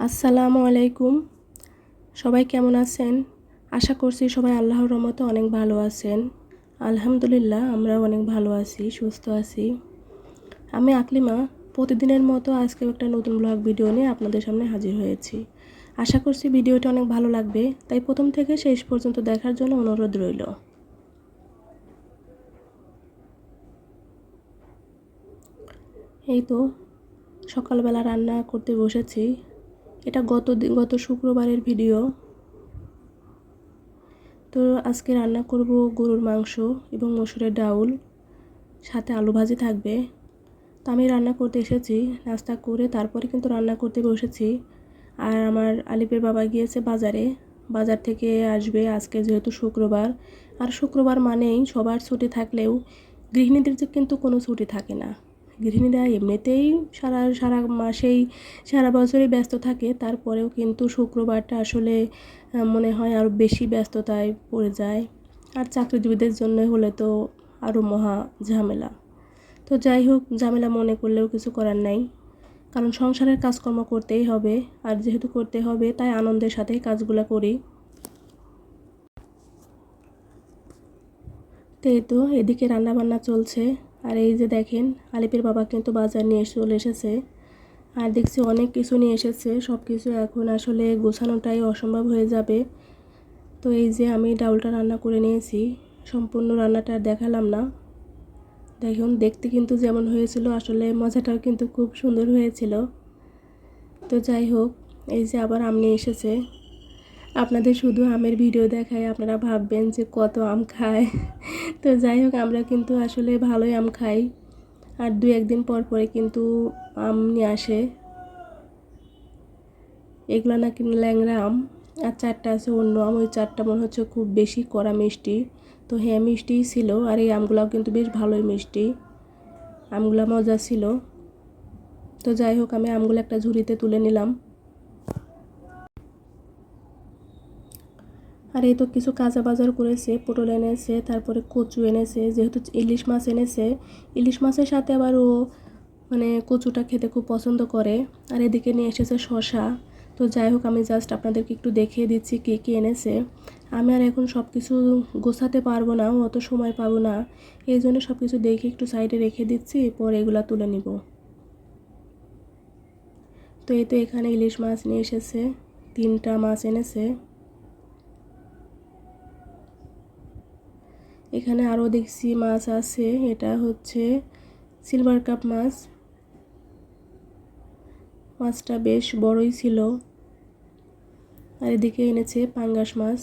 আসসালামু আলাইকুম। সবাই কেমন আছেন? আশা করছি সবাই আল্লাহর রহমতে অনেক ভালো আছেন। আলহামদুলিল্লাহ আমরাও অনেক ভালো আছি, সুস্থ আছি। আমি আকলিমা প্রতিদিনের মতো আজকেও একটা নতুন ব্লগ ভিডিও নিয়ে আপনাদের সামনে হাজির হয়েছি। আশা করছি ভিডিওটা অনেক ভালো লাগবে, তাই প্রথম থেকে শেষ পর্যন্ত দেখার জন্য অনুরোধ রইল। এই তো সকালবেলা রান্না করতে বসেছি। এটা গত শুক্রবারের ভিডিও। তো আজকে রান্না করব গরুর মাংস এবং মসুরের ডাউল, সাথে আলু ভাজি থাকবে। তো আমি রান্না করতে এসেছি, নাস্তা করে তারপরে কিন্তু রান্না করতে বসেছি। আর আমার আলিপের বাবা গিয়েছে বাজারে, বাজার থেকে আসবে আজকে যেহেতু শুক্রবার। আর শুক্রবার মানেই সবার ছুটি থাকলেও গৃহিণীদের যে কিন্তু কোনো ছুটি থাকে না। গৃহিণীরা এমনিতেই সারা সারা মাসেই সারা বছরই ব্যস্ত থাকে, তারপরেও কিন্তু শুক্রবারটা আসলে মনে হয় আরও বেশি ব্যস্ততায় পড়ে যায়। আর চাকরিজীবীদের জন্য হলে তো আরও মহা ঝামেলা। তো যাই হোক, ঝামেলা মনে করলেও কিছু করার নাই, কারণ সংসারের কাজকর্ম করতেই হবে। আর যেহেতু করতে হবে তাই আনন্দের সাথেই কাজগুলো করি। তো এই তো এদিকে রান্নাবান্না চলছে। আর এই যে দেখেন, আলিপের বাবা কিন্তু বাজার নিয়ে চলে এসেছে। আর দেখছি অনেক কিছু নিয়ে এসেছে, সব কিছু এখন আসলে গোছানোটাই অসম্ভব হয়ে যাবে। তো এই যে আমি ডাউলটা রান্না করে নিয়েছি, সম্পূর্ণ রান্নাটা আর দেখালাম না। দেখুন দেখতে কিন্তু যেমন হয়েছিল, আসলে মজাটাও কিন্তু খুব সুন্দর হয়েছিল। তো যাই হোক, এই যে আবার আম নিয়ে এসেছে। আপনাদের শুধু আমের ভিডিও দেখায় আপনারা ভাববেন যে কত আম খায়। তো যাই হোক, আমরা কিন্তু আসলে ভালোই আম খাই। আর দু একদিন পর পরে কিন্তু আম নিয়ে আসে। এগুলো নাকি ল্যাংড়া আম। আর চারটা আছে অন্য আম, ওই চারটা মনে হচ্ছে খুব বেশি কড়া মিষ্টি। তো হ্যাঁ, মিষ্টিই ছিল। আর এই আমগুলাও কিন্তু বেশ ভালোই মিষ্টি, আমগুলা মজা ছিল। তো যাই হোক, আমি আমগুলো একটা ঝুড়িতে তুলে নিলাম। আর এই তো কিছু কাঁচা বাজার করেছে, পটল এনেছে, তারপরে কচু এনেছে, যেহেতু ইলিশ মাছ এনেছে। ইলিশ মাছের সাথে আবার ও মানে কচুটা খেতে খুব পছন্দ করে। আর এদিকে নিয়ে এসেছে শসা। তো যাই হোক, আমি জাস্ট আপনাদেরকে একটু দেখিয়ে দিচ্ছি কী কী এনেছে। আমি আর এখন সব কিছু গোছাতে পারবো না, অত সময় পাবো না। এই জন্য সব কিছু দেখে একটু সাইডে রেখে দিচ্ছি, পরে এগুলা তুলে নিব। তো এই তো এখানে ইলিশ মাছ নিয়ে এসেছে, 3টা মাছ এনেছে। এখানে আরও দেখছি মাছ আছে, এটা হচ্ছে সিলভার কাপ মাছ। মাছটা বেশ বড়ই ছিল। আর এদিকে এনেছে পাঙ্গাস মাছ।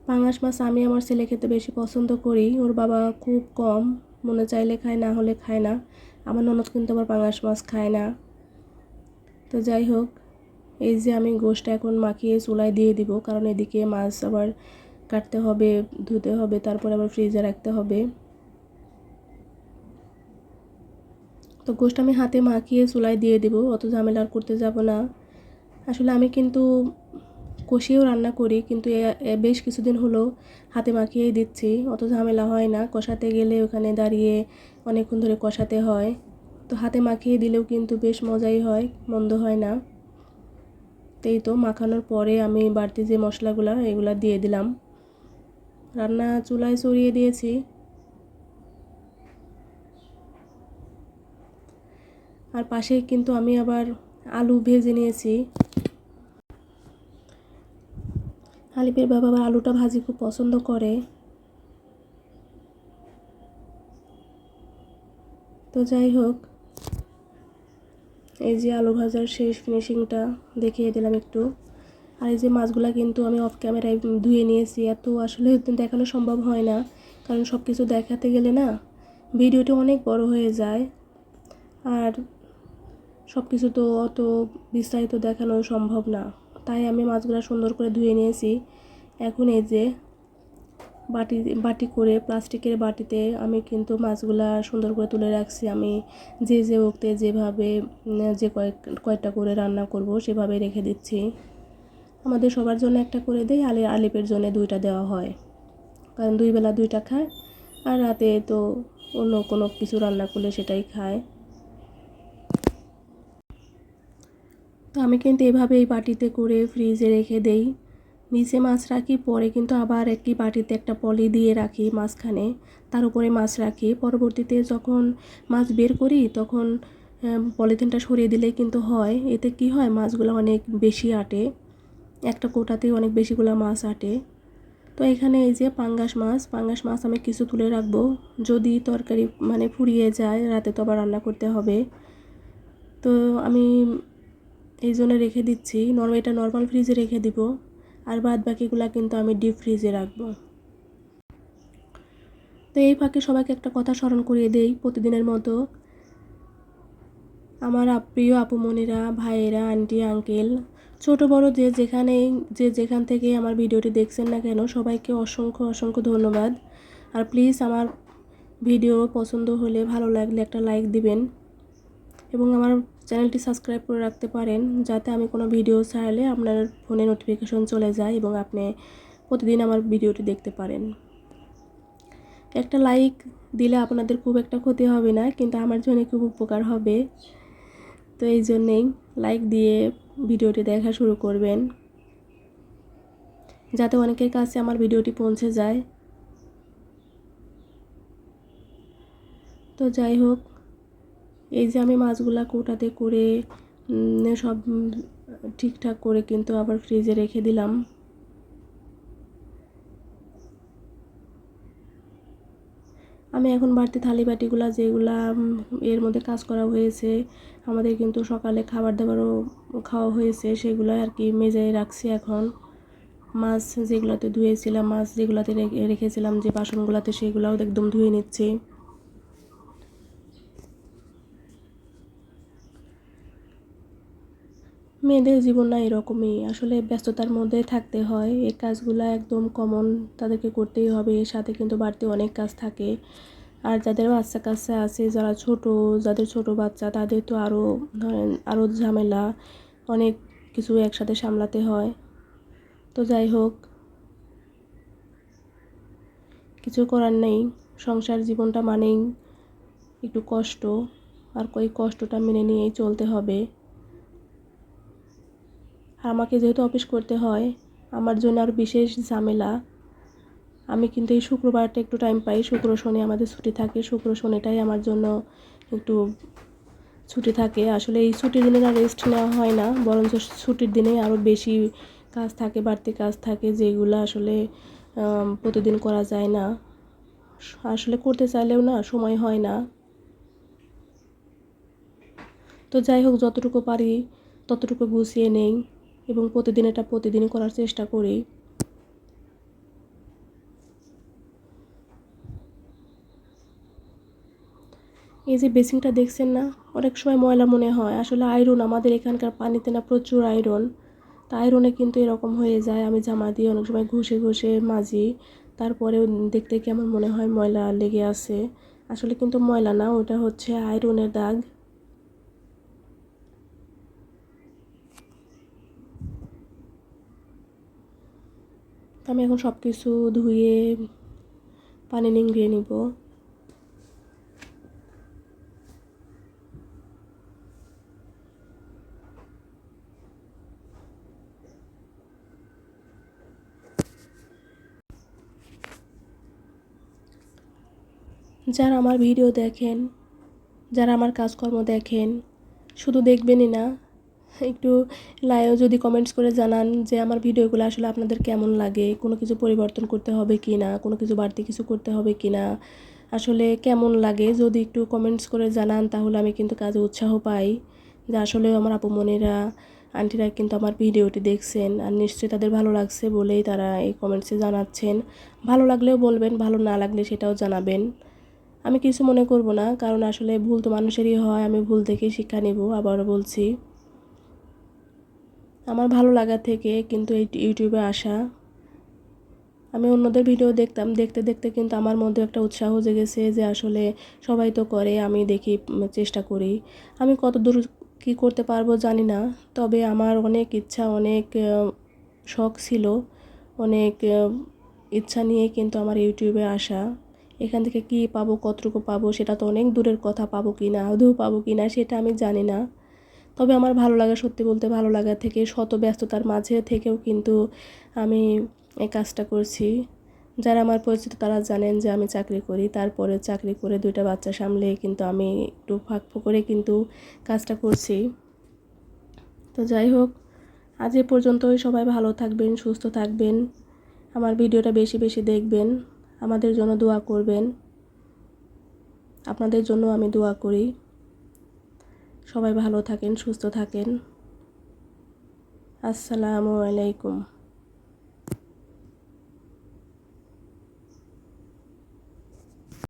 পাঙ্গাস মাছ আমি আমার ছেলে খেতে বেশি পছন্দ করি, ওর বাবা খুব কম, মনে চাইলে খায়, না হলে খায় না। আমার ননদ কিন্তু আবার পাঙ্গাস মাছ খায় না। তো যাই হোক, এই যে আমি গোশটা এখন মাখিয়ে চুলায় দিয়ে দিব, কারণ এদিকে মাছ আবার কাটতে হবে, ধুতে হবে, তারপরে আবার ফ্রিজে রাখতে হবে। তো গোশটা আমি হাতে মাখিয়ে চুলায় দিয়ে দিব, অত ঝামেলা আর করতে যাব না। আসলে আমি কিন্তু কষিয়েও রান্না করি, কিন্তু বেশ কিছুদিন হলো হাতে মাখিয়েই দিচ্ছি, অত ঝামেলা হয় না। কষাতে গেলে ওখানে দাঁড়িয়ে অনেকক্ষণ ধরে কষাতে হয়। তো হাতে মাখিয়ে দিলেও কিন্তু বেশ মজাই হয়, মন্দ হয় না। তো এই তো মাখানোর পরে আমি বাড়তি যে মশলাগুলো এগুলা দিয়ে দিলাম, রান্না চুলায় চড়িয়ে দিয়েছি। আর পাশেই কিন্তু আমি আবার আলু ভেজে নিয়েছি। আলিপের বাবা আবার আলুটা ভাজি খুব পছন্দ করে। তো যাই হোক, এই যে আলু ভাজার শেষ ফিনিশিংটা দেখিয়ে দিলাম একটু। আর এই যে মাছগুলো কিন্তু আমি অফ ক্যামেরায় ধুয়ে নিয়েছি, এত আসলে দেখানো সম্ভব হয় না, কারণ সব কিছু দেখাতে গেলে না ভিডিওটি অনেক বড় হয়ে যায়। আর সব কিছু তো অত বিস্তারিত দেখানো সম্ভব না, তাই আমি মাছগুলো সুন্দর করে ধুয়ে নিয়েছি। এখন এই যে বাটি বাটি করে প্লাস্টিকের বাটিতে আমি কিন্তু মাছগুলা সুন্দর করে তুলে রাখছি। আমি যে ওক্তে যেভাবে যে কয়টা করে রান্না করব সেভাবে রেখে দিচ্ছি। আমাদের সবার জন্য একটা করে দেই, আলিপের জন্য 2টা দেওয়া হয়, কারণ 2 বেলা 2টা খায়। আর রাতে তো অন্য কোনো কিছু রান্না করলে সেটাই খায়। তো আমি কিন্তু এভাবে এই বাটিতে করে ফ্রিজে রেখে দেই। নিচে মাছ রাখি, পরে কিন্তু আবার একটি বাটিতে একটা পলি দিয়ে রাখি মাঝখানে, তার উপরে মাছ রাখি। পরবর্তীতে যখন মাছ বের করি তখন পলিথিনটা সরিয়ে দিলেই কিন্তু হয়। এতে কি হয়, মাছগুলো অনেক বেশি আটে, একটা কোটাতেই অনেক বেশিগুলো মাছ আটে। তো এখানে এই যে পাঙ্গাস মাছ আমি কিছু তুলে রাখবো, যদি তরকারি মানে ফুরিয়ে যায়, রাতে তো আবার রান্না করতে হবে। তো আমি এই জন্য রেখে দিচ্ছি, এটা নর্মাল ফ্রিজে রেখে দিব, আর বাদ বাকিগুলো কিন্তু আমি ডিপ ফ্রিজে রাখবো। তো এই ফাঁকে সবাইকে একটা কথা স্মরণ করিয়ে দেই প্রতিদিনের মতো, আমার প্রিয় আপুমণিরা, ভাইয়েরা, আন্টি, আঙ্কেল, ছোট বড় যে যেখান থেকে আমার ভিডিওটি দেখছেন না কেন, সবাইকে অসংখ্য অসংখ্য ধন্যবাদ। আর প্লিজ আমার ভিডিও পছন্দ হলে, ভালো লাগলে একটা লাইক দিবেন এবং আমার চ্যানেলটি সাবস্ক্রাইব করে রাখতে পারেন, যাতে আমি কোনো ভিডিও ছাড়লে আপনার ফোনে নোটিফিকেশন চলে যায় এবং আপনি প্রতিদিন আমার ভিডিওটি দেখতে পারেন। একটা লাইক দিলে আপনাদের খুব একটা ক্ষতি হবে না, কিন্তু আমার জন্য খুব উপকার হবে। তো এই জন্যেই লাইক দিয়ে ভিডিওটি দেখা শুরু করবেন, যাতে অনেকের কাছে আমার ভিডিওটি পৌঁছে যায়। তো যাই হোক, এই যে আমি মাছগুলা কৌটাতে করে সব ঠিকঠাক করে কিন্তু আবার ফ্রিজে রেখে দিলাম। আমি এখন বাড়তি থালি বাটিগুলা যেগুলা এর মধ্যে কাজ করা হয়েছে, আমাদের কিন্তু সকালে খাবার দাবারও খাওয়া হয়েছে, সেগুলো আর কি মেজে রাখছি। এখন মাছ যেগুলোতে ধুয়েছিলাম, মাছ যেগুলোতে রেখেছিলাম যে বাসনগুলোতে, সেগুলোও একদম ধুয়ে নিচ্ছি। মেয়েদের জীবন না এরকমই, আসলে ব্যস্ততার মধ্যে থাকতে হয়, এই কাজগুলো একদম কমন, তাদেরকে করতেই হবে। এর সাথে কিন্তু বাড়তি অনেক কাজ থাকে। আর যাদের বাচ্চা কাচ্চা আছে, যাদের ছোট বাচ্চা, তাদের তো আরও ঝামেলা, অনেক কিছু একসাথে সামলাতে হয়। তো যাই হোক, কিছু করার নেই, সংসার জীবনটা মানেই একটু কষ্ট, আর ওই কষ্টটা মেনে নিয়েই চলতে হবে। আর আমাকে যেহেতু অফিস করতে হয়, আমার জন্য আর বিশেষ ঝামেলা। আমি কিন্তু এই শুক্রবারটা একটু টাইম পাই, শুক্র শনি আমাদের ছুটি থাকে, শুক্র শনিটাই আমার জন্য একটু ছুটি থাকে। আসলে এই ছুটির দিনে না রেস্ট নেওয়া হয় না, বরঞ্চ ছুটির দিনে আরও বেশি কাজ থাকে, বাড়তি কাজ থাকে, যেগুলো আসলে প্রতিদিন করা যায় না, আসলে করতে চাইলেও না সময় হয় না। তো যাই হোক, যতটুকু পারি ততটুকু গুছিয়ে নেই এবং প্রতিদিনই করার চেষ্টা করি। এই যে বেসিনটা দেখছেন না, অনেক সময় ময়লা মনে হয়, আসলে আয়রন, আমাদের এখানকার পানিতে না প্রচুর আয়রন। তা আয়রনে কিন্তু এরকম হয়ে যায়। আমি জামা দিয়ে অনেক সময় ঘষে ঘষে মাজি, তারপরেও দেখতে কেমন মনে হয়, ময়লা লেগে আছে। আসলে কিন্তু ময়লা না, ওটা হচ্ছে আয়রনের দাগ। আমি এখন সব কিছু ধুয়ে পানি নিংড়িয়ে নিব। যারা আমার ভিডিও দেখেন, যারা আমার কাজকর্ম দেখেন, শুধু দেখবেনই না, একটু যদি কমেন্টস করে জানান যে আমার ভিডিওগুলো আসলে আপনাদের কেমন লাগে, কোনো কিছু পরিবর্তন করতে হবে কি না, কোনো কিছু বাড়তি কিছু করতে হবে কি না, আসলে কেমন লাগে যদি একটু কমেন্টস করে জানান, তাহলে আমি কিন্তু কাজে উৎসাহ পাই যে আসলেও আমার আপুমণিরা, আন্টিরা কিন্তু আমার ভিডিওটি দেখছেন, আর নিশ্চয়ই তাদের ভালো লাগছে বলেই তারা এই কমেন্টসে জানাচ্ছেন। ভালো লাগলেও বলবেন, ভালো না লাগলে সেটাও জানাবেন। আমি কিছু মনে করব না, কারণ আসলে ভুল তো মানুষেরই হয়, আমি ভুল থেকে শিক্ষা নেব। আবারও বলছি, আমার ভালো লাগা থেকে কিন্তু এই ইউটিউবে আসা। আমি অন্যদের ভিডিও দেখতাম, দেখতে দেখতে কিন্তু আমার মধ্যে একটা উৎসাহ জেগেছে যে আসলে সবাই তো করে, আমি দেখি, চেষ্টা করি। আমি কত দূর কী করতে পারবো জানি না, তবে আমার অনেক ইচ্ছা, অনেক শখ ছিল, অনেক ইচ্ছা নিয়ে কিন্তু আমার ইউটিউবে আসা। এখান থেকে কী পাবো, কতটুকু পাবো, সেটা তো অনেক দূরের কথা, পাবো কি না, আদৌ পাবো কি না সেটা আমি জানি না। তবে আমার ভালো লাগা, সত্যি বলতে ভালো লাগা থেকে, শত ব্যস্ততার মাঝে থেকেও কিন্তু আমি এই কাজটা করছি। যারা আমার পরিচিত তারা জানেন যে আমি চাকরি করি, তারপরে চাকরি করে 2টা বাচ্চা সামলে কিন্তু আমি একটু ফাঁক করে কিন্তু কাজটা করছি। তো যাই হোক, আজ এ পর্যন্তই। সবাই ভালো থাকবেন, সুস্থ থাকবেন, আমার ভিডিওটা বেশি বেশি দেখবেন, আমাদের জন্য দোয়া করবেন। আপনাদের জন্য আমি দোয়া করি। সবাই ভালো থাকেন, সুস্থ থাকেন। আসসালামু আলাইকুম।